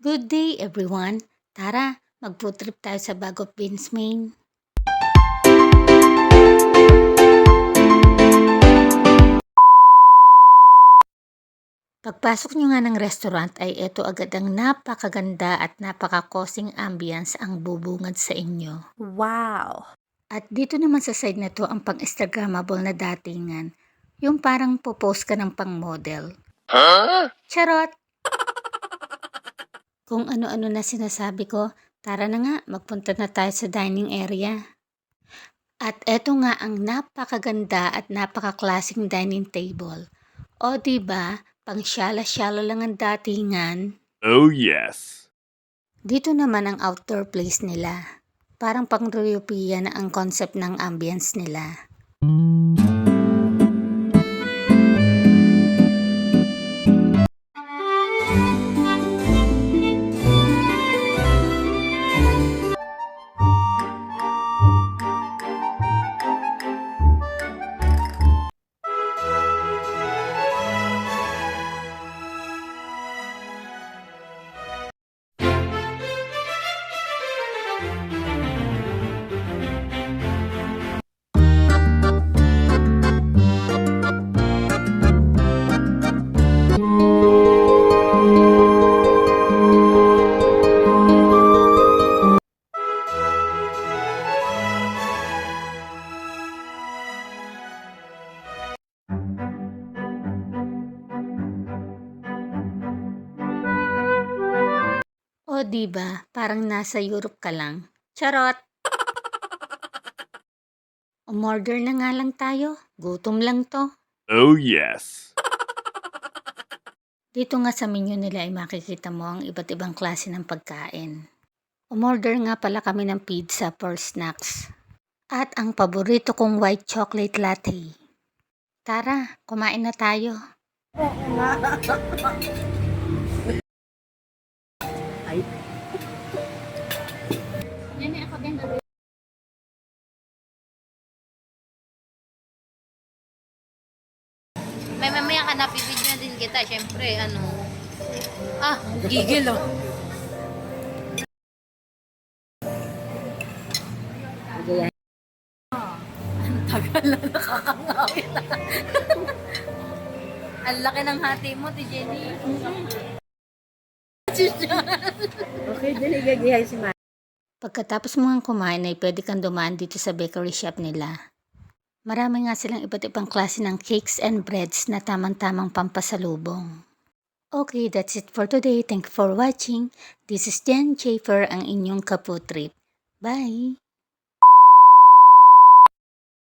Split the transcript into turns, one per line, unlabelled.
Good day everyone! Tara, mag-food trip tayo sa Bag of Beans, Maine. Pagpasok nyo nga ng restaurant ay eto agad ang napakaganda at napaka-cosing ambience ang bubungad sa inyo.
Wow!
At dito naman sa side na to ang pang-instagrammable na datingan. Yung parang popost ka ng pang-model. Charot! Kung ano-ano na sinasabi ko, tara na nga, magpunta na tayo sa dining area. At eto nga ang napakaganda at napaka-klaseng dining table. O diba, pang syala-syala lang ang datingan.
Oh yes.
Dito naman ang outdoor place nila. Parang pang-European na ang concept ng ambience nila. O diba, parang nasa Europe ka lang. Charot! Umorder na nga lang tayo. Gutom lang to.
Oh yes.
Dito nga sa menu nila ay makikita mo ang iba't ibang klase ng pagkain. Umorder nga pala kami ng pizza for snacks. At ang paborito kong white chocolate latte. Tara, kumain na tayo.
May mamaya ka na, pipidyo din kita. Siyempre, ano. Gigil oh. Ang tagal na nakakangawin na. Ang laki ng hati mo, ti Jenny.
Okay, dali gagihay si Ma.
Pagkatapos mo nga kumain ay pwede kang dumaan dito sa bakery shop nila. Marami nga silang iba't ibang klase ng cakes and breads na tamang-tamang pampasalubong. Okay, that's it for today. Thank you for watching. This is Jen Schaefer, ang inyong Kapu Trip. Bye!